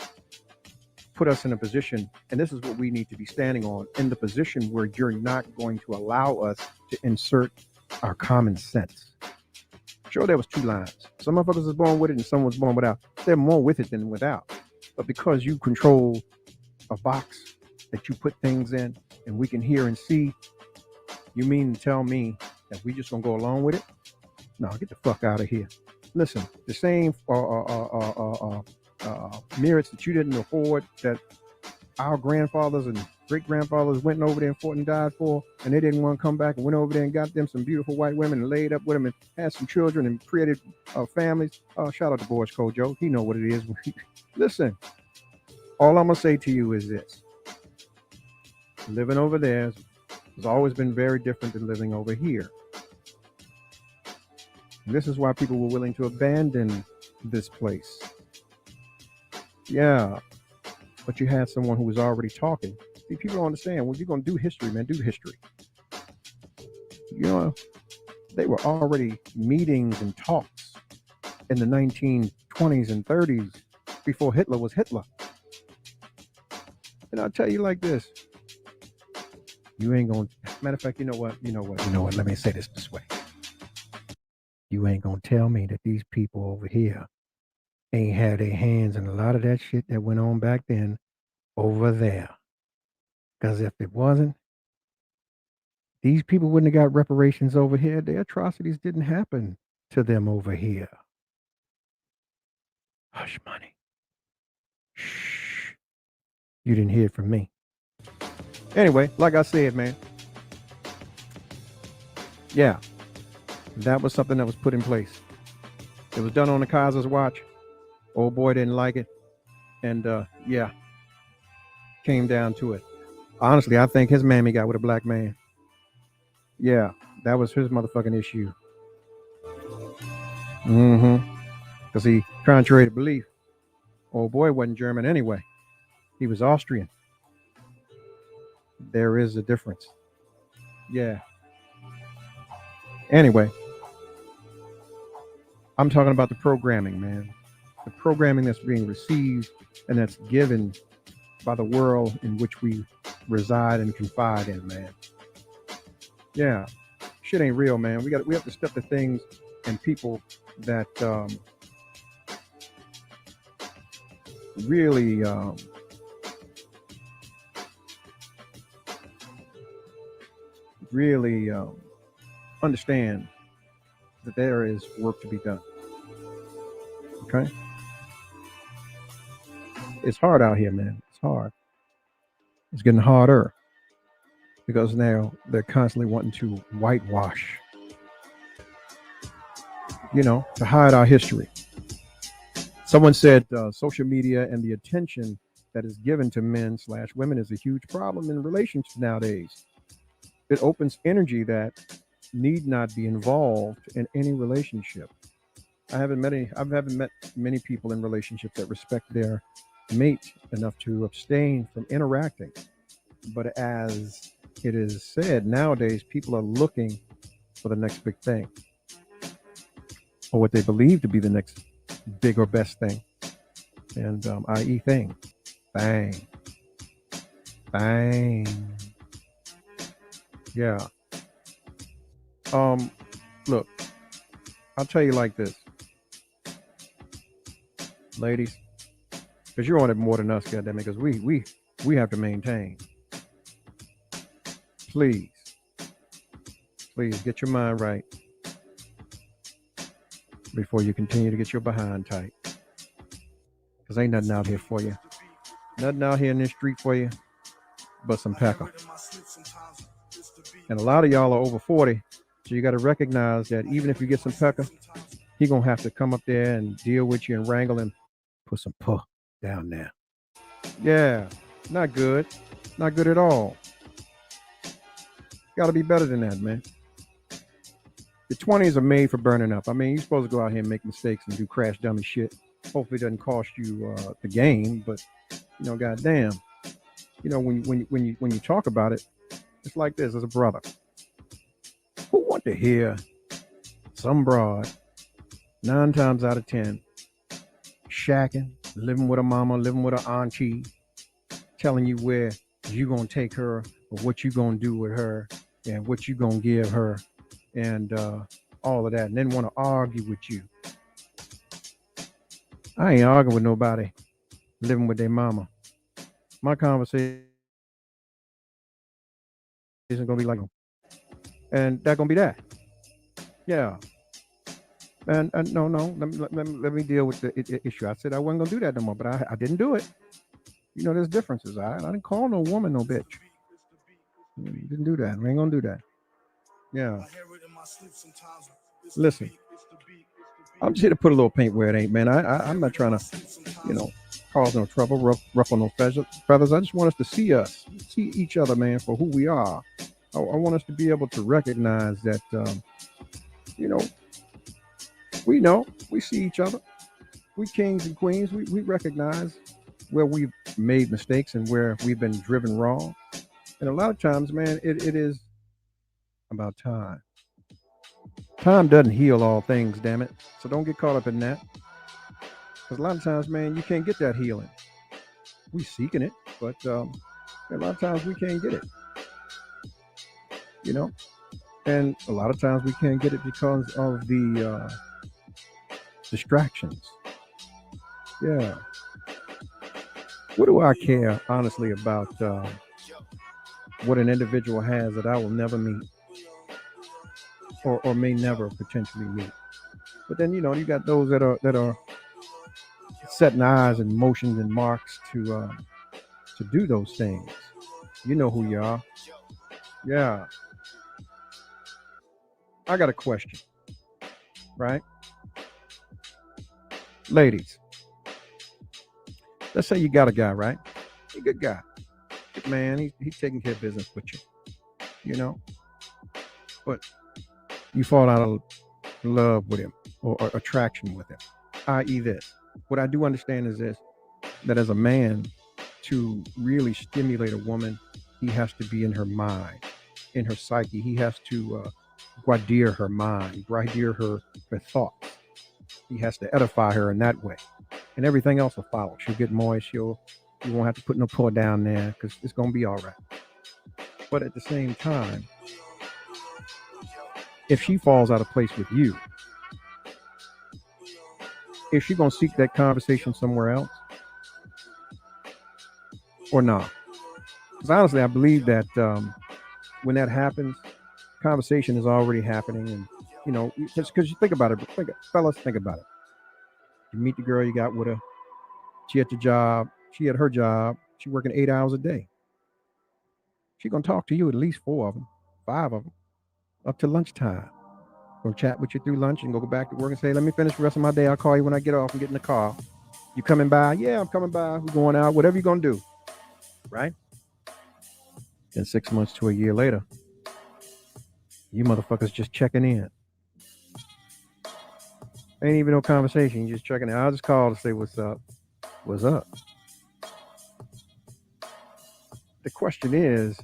put us in a position, and this is what we need to be standing on, in the position where you're not going to allow us to insert our common sense. Sure, there was two lines. Some motherfuckers was born with it and some was born without. They're more with it than without. But because you control a box that you put things in and we can hear and see, you mean to tell me that we just gonna go along with it? No, get the fuck out of here. Listen, the same merits that you didn't afford, that our grandfathers and great-grandfathers went over there and fought and died for, and they didn't want to come back and went over there and got them some beautiful white women and laid up with them and had some children and created families. Shout out to Boris Kojo. He know what it is. Listen, all I'm going to say to you is this. Living over there has always been very different than living over here. And this is why people were willing to abandon this place. Yeah, but you had someone who was already talking. See, people don't understand. When you're going to do history, man, do history. You know, they were already meetings and talks in the 1920s and 30s before Hitler was Hitler. And I'll tell you like this. You ain't going to, matter of fact, you know what, let me say this way. You ain't going to tell me that these people over here ain't had their hands in a lot of that shit that went on back then over there. Because if it wasn't, these people wouldn't have got reparations over here. The atrocities didn't happen to them over here. Hush money. Shh. You didn't hear it from me. Anyway, like I said, man. Yeah. That was something that was put in place. It was done on the Kaiser's watch. Old boy didn't like it. And yeah. Came down to it. Honestly, I think his mammy got with a black man. Yeah, that was his motherfucking issue. Because he, contrary to belief, old boy wasn't German anyway. He was Austrian. There is a difference. Yeah. Anyway, I'm talking about the programming, man. The programming that's being received and that's given by the world in which we reside and confide in, man. Yeah, shit ain't real, man. We have to step to things and people that really really understand that there is work to be done. Okay? It's hard out here, man. It's hard. It's getting harder because now they're constantly wanting to whitewash, to hide our history. Someone said social media and the attention that is given to men/women is a huge problem in relationships nowadays. It opens energy that need not be involved in any relationship. I haven't met many people in relationships that respect their mate enough to abstain from interacting. But as it is said, nowadays people are looking for the next big thing, or what they believe to be the next big or best thing, and i.e. thing. Bang. Bang. Yeah. Look, I'll tell you like this, ladies, because you're on it more than us, goddammit, because we have to maintain. Please get your mind right before you continue to get your behind tight, because ain't nothing out here for you. Nothing out here in this street for you but some pecker. And a lot of y'all are over 40, so you got to recognize that even if you get some pecker, he gonna have to come up there and deal with you and wrangle and put some puh down there. Yeah, not good. Not good at all. Got to be better than that, man. The 20s are made for burning up. I mean, you're supposed to go out here and make mistakes and do crash dummy shit. Hopefully it doesn't cost you the game, but goddamn, when you talk about it, it's like this. As a brother, who want to hear some broad 9 times out of 10 shacking, living with a mama, living with an auntie, telling you where you gonna take her or what you gonna do with her and what you gonna give her and all of that, and then want to argue with you. I ain't arguing with nobody living with their mama. My conversation isn't gonna be like, and that gonna be that. Yeah. And no, let me deal with the issue. I said I wasn't gonna do that no more, but I didn't do it. There's differences. I didn't call no woman no bitch. Didn't do that. We ain't gonna do that. Yeah. Listen, I'm just here to put a little paint where it ain't, man. I'm not trying to, cause no trouble, ruffle no feathers. I just want us to see each other, man, for who we are. I want us to be able to recognize that, we see each other. We kings and queens. We recognize where we've made mistakes and where we've been driven wrong. And a lot of times, man, it is about time. Time doesn't heal all things, damn it. So don't get caught up in that. Because a lot of times, man, you can't get that healing. We seeking it, but a lot of times we can't get it. And a lot of times we can't get it because of the distractions. Yeah. What do I care, honestly, about what an individual has that I will never meet or may never potentially meet? But then, you got those that are setting eyes and motions and marks to do those things. You know who you are. Yeah. I got a question, right? Ladies, let's say you got a guy, right? He's a good guy. Good man. He's taking care of business with you, But you fall out of love with him or attraction with him, i.e. this. What I do understand is this, that as a man, to really stimulate a woman, he has to be in her mind, in her psyche. He has to guideer her mind, guideer her thoughts. He has to edify her in that way. And everything else will follow. She'll get moist. You won't have to put no pour down there because it's going to be all right. But at the same time, if she falls out of place with you, is she going to seek that conversation somewhere else? Or not? Because honestly, I believe that when that happens, conversation is already happening, and because you think about it, fellas, think about it. You meet the girl you got with her. She at the job. She at her job. She working 8 hours a day. She gonna talk to you at least 4 of them, 5 of them, up to lunchtime. Gonna chat with you through lunch and go back to work and say, "Let me finish the rest of my day. I'll call you when I get off and get in the car." You coming by? Yeah, I'm coming by. We're going out. Whatever you're gonna do, right? Then 6 months to a year later, you motherfuckers just checking in. Ain't even no conversation. You just checking in. I'll just call to say what's up. What's up? The question is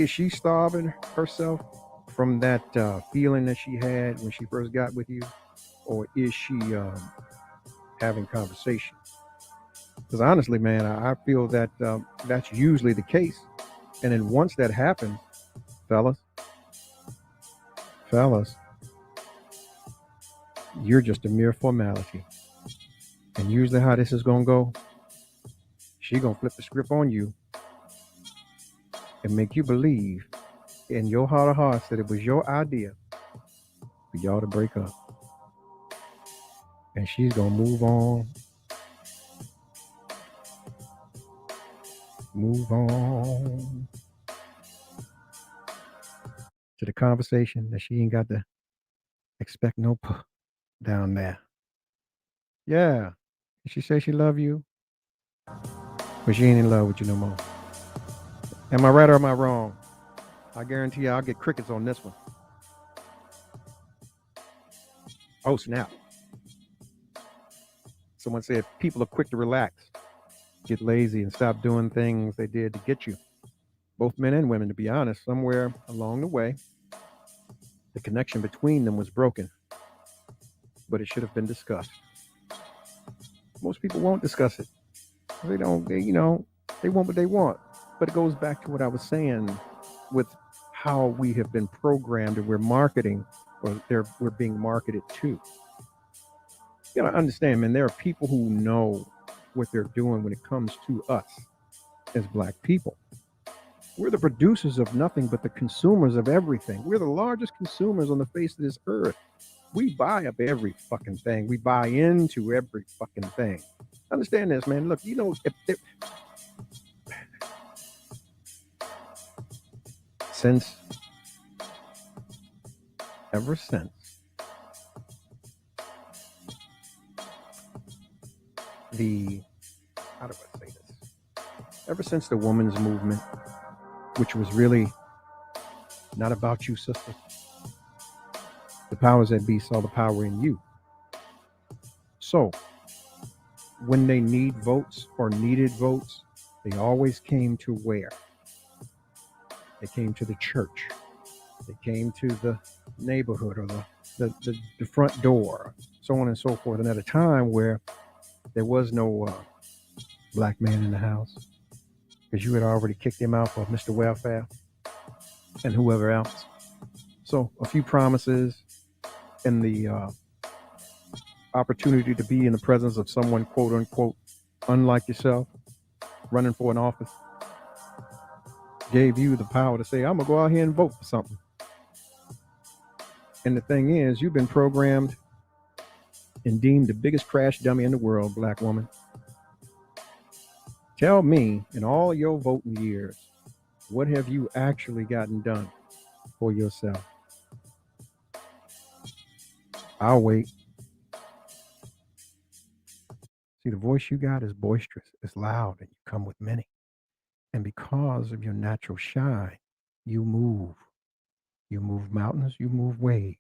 she starving herself from that feeling that she had when she first got with you, or is she having conversation? Because honestly, man, I feel that that's usually the case. And then once that happens, fellas, you're just a mere formality. And usually how this is going to go, she going to flip the script on you and make you believe in your heart of hearts that it was your idea for y'all to break up. And she's going to move on to the conversation that she ain't got to expect no down there. Yeah. She say she love you, but she ain't in love with you no more. Am I right or am I wrong? I guarantee you I'll get crickets on this one. Oh, snap. Someone said people are quick to relax, get lazy, and stop doing things they did to get you. Both men and women, to be honest, somewhere along the way, the connection between them was broken, but it should have been discussed. Most people won't discuss it. They want what they want. But it goes back to what I was saying with how we have been programmed and we're marketing, or we're being marketed to. You gotta understand, man, there are people who know what they're doing when it comes to us as Black people. We're the producers of nothing but the consumers of everything. We're the largest consumers on the face of this earth. We buy up every fucking thing. We buy into every fucking thing. Understand this, man. Look, ever since the women's movement, which was really not about you, sister. The powers that be saw the power in you. So when they need votes or needed votes, they always came to where? They came to the church. They came to the neighborhood or the front door, so on and so forth. And at a time where there was no Black man in the house, because you had already kicked him out for Mr. Welfare and whoever else. So a few promises and the opportunity to be in the presence of someone, quote unquote, unlike yourself, running for an office, gave you the power to say, I'm going to go out here and vote for something. And the thing is, you've been programmed and deemed the biggest crash dummy in the world, Black woman. Tell me, in all your voting years, what have you actually gotten done for yourself? I'll wait. See, the voice you got is boisterous, it's loud, and you come with many. And because of your natural shine, you move. You move mountains, you move waves.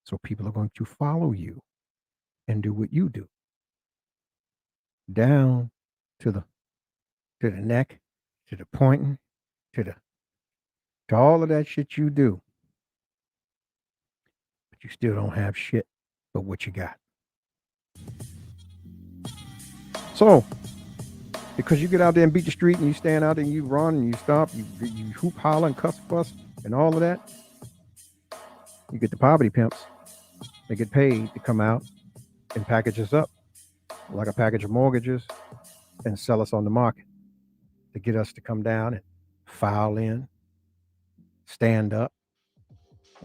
So people are going to follow you and do what you do. Down to the neck, to the pointing, to all of that shit you do. But you still don't have shit but what you got. So, because you get out there and beat the street and you stand out there and you run and you stop, you hoop, holler and cuss, fuss and all of that, you get the poverty pimps. They get paid to come out and package us up like a package of mortgages and sell us on the market to get us to come down and file in, stand up,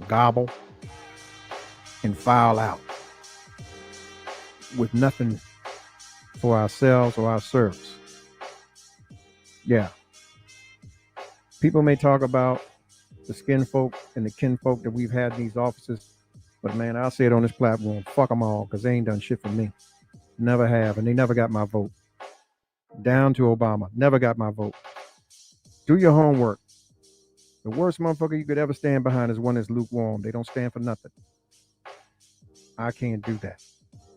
gobble, and file out with nothing for ourselves or our service. Yeah. People may talk about the skin folk and the kin folk that we've had in these offices, but man, I'll say it on this platform, fuck them all, because they ain't done shit for me. Never have, and they never got my vote. Down to Obama, never got my vote. Do your homework. The worst motherfucker you could ever stand behind is one that's lukewarm. They don't stand for nothing. I can't do that.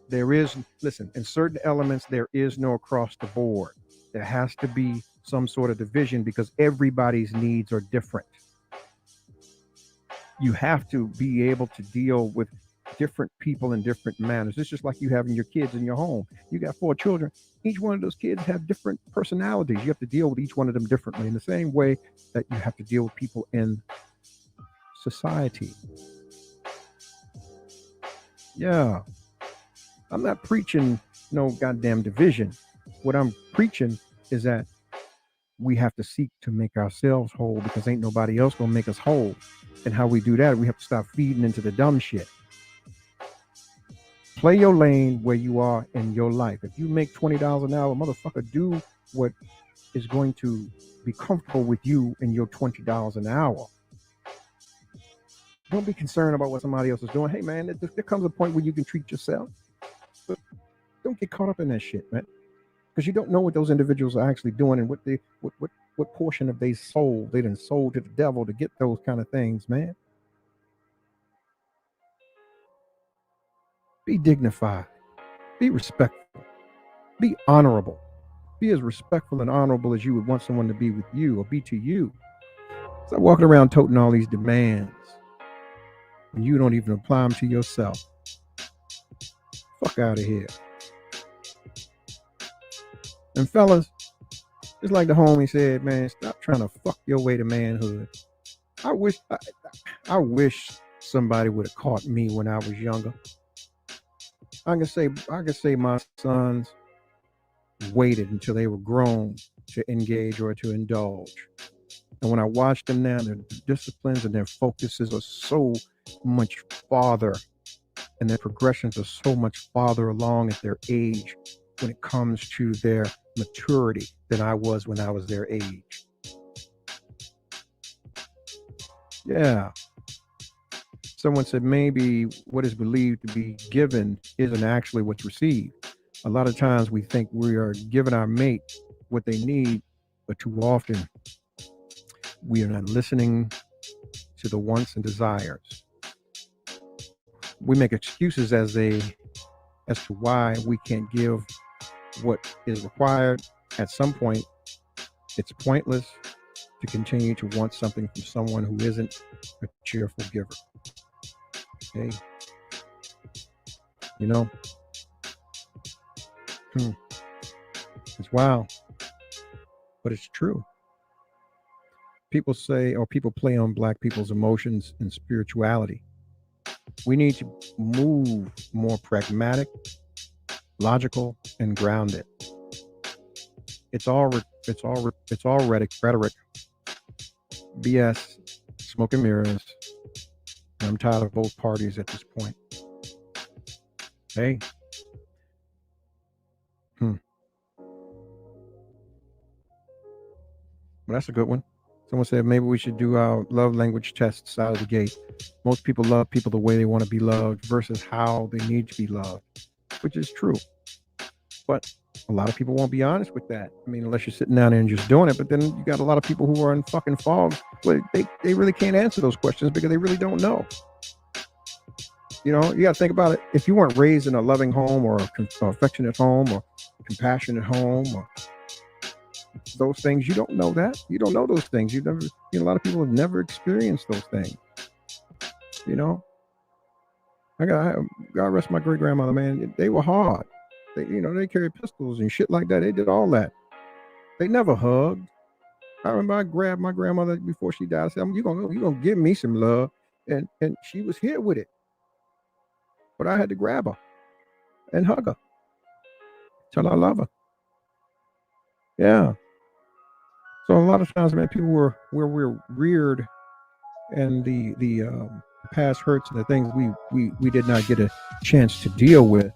There is, listen, in certain elements, there is no across the board. There has to be some sort of division because everybody's needs are different. You have to be able to deal with different people in different manners. It's just like you having your kids in your home. You got 4 children. Each one of those kids have different personalities. You have to deal with each one of them differently in the same way that you have to deal with people in society. Yeah. I'm not preaching no goddamn division. What I'm preaching is that we have to seek to make ourselves whole because ain't nobody else gonna make us whole. And how we do that, we have to stop feeding into the dumb shit. Play your lane where you are in your life. If you make $20 an hour, motherfucker, do what is going to be comfortable with you in your $20 an hour. Don't be concerned about what somebody else is doing. Hey, man, there comes a point where you can treat yourself. But don't get caught up in that shit, man. Because you don't know what those individuals are actually doing and what portion of their soul they done sold to the devil to get those kind of things, man. Be dignified. Be respectful. Be honorable. Be as respectful and honorable as you would want someone to be with you or be to you. Stop walking around toting all these demands when you don't even apply them to yourself. Fuck out of here. And fellas, just like the homie said, man, stop trying to fuck your way to manhood. I wish somebody would have caught me when I was younger. I can say my sons waited until they were grown to engage or to indulge. And when I watch them now, their disciplines and their focuses are so much farther, and their progressions are so much farther along at their age when it comes to their maturity than I was when I was their age. Yeah. Someone said maybe what is believed to be given isn't actually what's received. A lot of times we think we are giving our mate what they need, but too often we are not listening to the wants and desires. We make excuses as to why we can't give what is required. At some point, it's pointless to continue to want something from someone who isn't a cheerful giver. Okay. You know, it's wild, but it's true. People say, or people play on Black people's emotions and spirituality. We need to move more pragmatic, logical, and grounded. It's all rhetoric, BS, smoke and mirrors. And I'm tired of both parties at this point. Hey. Well, that's a good one. Someone said maybe we should do our love language tests out of the gate. Most people love people the way they want to be loved versus how they need to be loved, which is true. But a lot of people won't be honest with that. I mean, unless you're sitting down there and just doing it. But then you got a lot of people who are in fucking fog. But they really can't answer those questions because they really don't know. You know, you got to think about it. If you weren't raised in a loving home or affectionate home or compassionate home or those things, you don't know that. You don't know those things. A lot of people have never experienced those things. You know, God rest my great grandmother, man. They were hard. They carried pistols and shit like that. They did all that. They never hugged. I remember I grabbed my grandmother before she died. I said, "You gonna give me some love," and she was here with it. But I had to grab her and hug her till I love her. Yeah. So a lot of times, man, people we're reared in the past hurts and the things we did not get a chance to deal with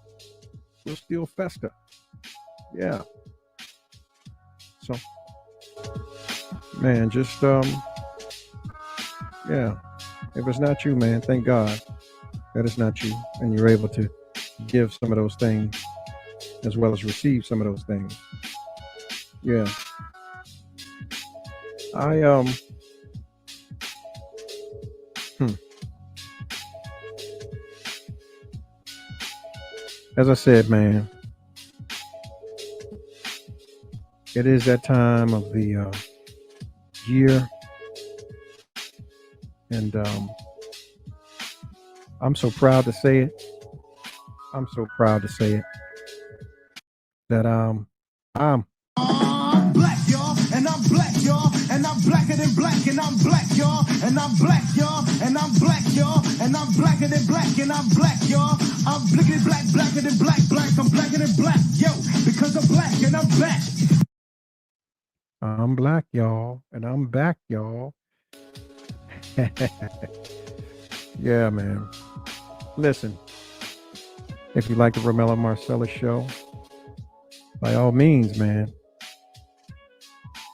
will still fester. Yeah. So, man, just yeah. If it's not you, man, thank God that it's not you, and you're able to give some of those things as well as receive some of those things. Yeah. As I said, man, it is that time of the year, and I'm so proud to say it. I'm so proud to say it that I'm black, y'all, and I'm black, y'all, and I'm blacker than black, and I'm black, y'all, and I'm black, y'all, and I'm black, y'all, and I'm blacker than black, and I'm black, y'all. I'm blickety black, blacker than black, black, I'm blacker than black, yo, because I'm black and I'm back. I'm black, y'all, and I'm back, y'all. Yeah, man. Listen, if you like the ROMELLO Marcellus show, by all means, man,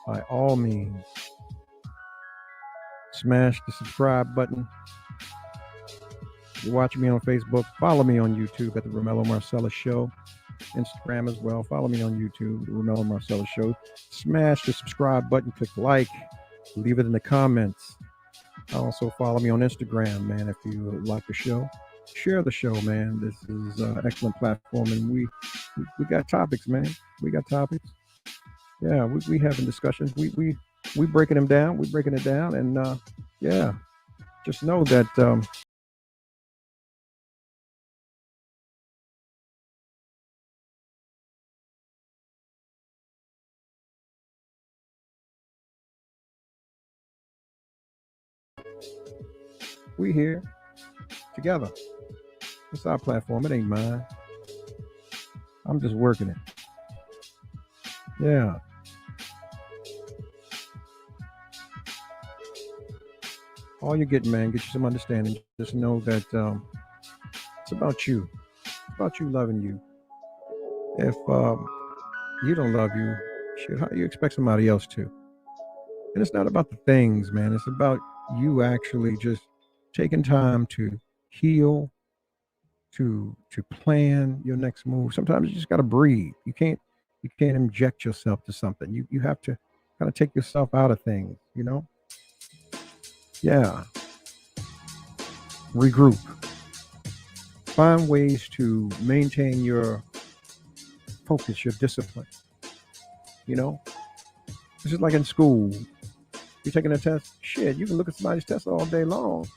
by all means, smash the subscribe button. If you're watching me on Facebook, follow me on YouTube at the ROMELLO Marcellus Show. Instagram as well. Follow me on YouTube, the ROMELLO Marcellus Show. Smash the subscribe button, click like, leave it in the comments. Also follow me on Instagram, man, if you like the show. Share the show, man. This is an excellent platform, and we got topics, man. We got topics. Yeah, we having discussions. We breaking them down. We breaking it down, and yeah, just know that we here together. It's our platform. It ain't mine. I'm just working it. Yeah. All you're getting, man, get you some understanding. Just know that it's about you. It's about you loving you. If you don't love you, shit, how do you expect somebody else to? And it's not about the things, man. It's about you actually just taking time to heal, to plan your next move. Sometimes you just got to breathe. You can't inject yourself to something. You have to kind of take yourself out of things, you know? Yeah. Regroup. Find ways to maintain your focus, your discipline. You know? It's just like in school. You're taking a test. Shit, you can look at somebody's test all day long.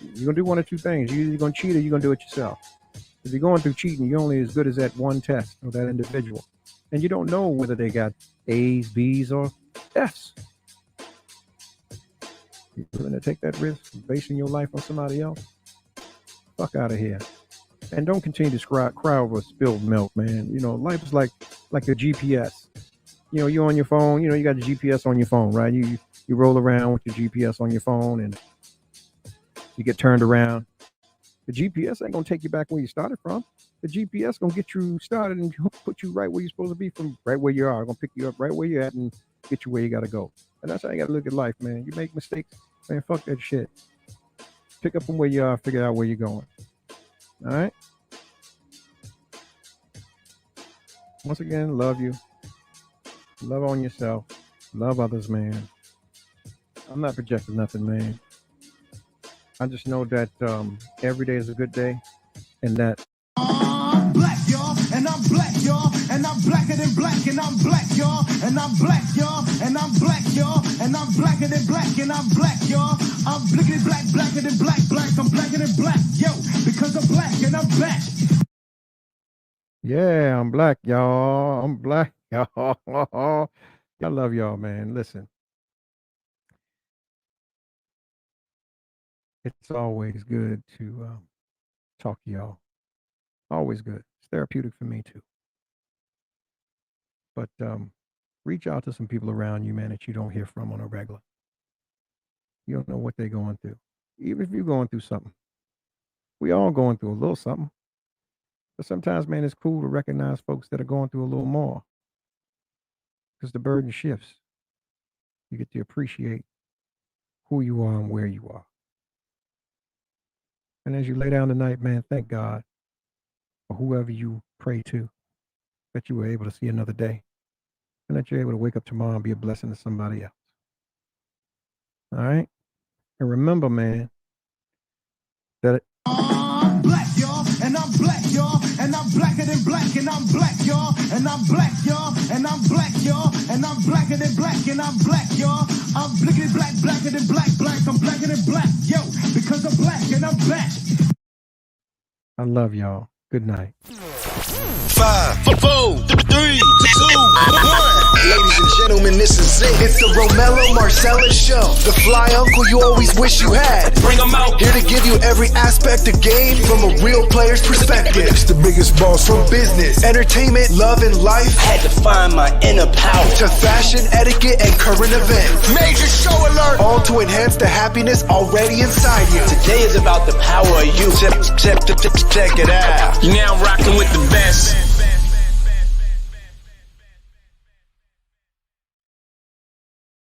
You're going to do one or two things. You're either going to cheat or you're going to do it yourself. If you're going through cheating, you're only as good as that one test or that individual. And you don't know whether they got A's, B's, or F's. You're willing to take that risk of basing your life on somebody else? Fuck out of here. And don't continue to cry over spilled milk, man. You know, life is like a GPS. You know, you're on your phone. You know, you got the GPS on your phone, right? You roll around with your GPS on your phone, and you get turned around. The GPS ain't gonna take you back where you started from. The GPS gonna get you started and put you right where you're supposed to be from right where you are. Gonna pick you up right where you're at and get you where you gotta go. And that's how you gotta look at life, man. You make mistakes, man, fuck that shit. Pick up from where you are, figure out where you're going. All right? Once again, love you. Love on yourself. Love others, man. I'm not projecting nothing, man. I just know that every day is a good day, and that I'm black, y'all, and I'm black, y'all, and I'm blacker than black, and I'm black, y'all, and I'm black, y'all, and I'm black, y'all, and I'm blacker than black, and I'm black, y'all. I'm blickety black, blacker than black, black, I'm blacker than black, yo, because I'm black and I'm back. Yeah, I'm black, y'all. I'm black, y'all. I love y'all, man. Listen, it's always good to talk to y'all. Always good. It's therapeutic for me too. But reach out to some people around you, man, that you don't hear from on a regular. You don't know what they're going through. even if you're going through something. We all going through a little something. But sometimes, man, it's cool to recognize folks that are going through a little more. Because the burden shifts. You get to appreciate who you are and where you are. And as you lay down tonight, man, thank God for whoever you pray to, that you were able to see another day. And that you're able to wake up tomorrow and be a blessing to somebody else. All right? And remember, man, that I'm black, y'all, and I'm black, y'all, and I'm blacker than black, and I'm black, y'all, and I'm black, y'all, and I'm black, y'all, and I'm blacker than black, and I'm black, y'all. I'm blickety black, blacker than black, I'm blacker than black, yo, because I'm black and I'm black. I love y'all. Good night. 5, 4, 3, 2, 1. Ladies and gentlemen, this is it. It's the ROMELLO Marcellus Show. The fly uncle you always wish you had. Bring them out. Here to give you every aspect of game from a real player's perspective. It's the biggest boss from business, entertainment, love, and life. Had to find my inner power. To fashion, etiquette, and current events. Major show alert. All to enhance the happiness already inside you. Today is about the power of you. Check it out. You're now rocking with the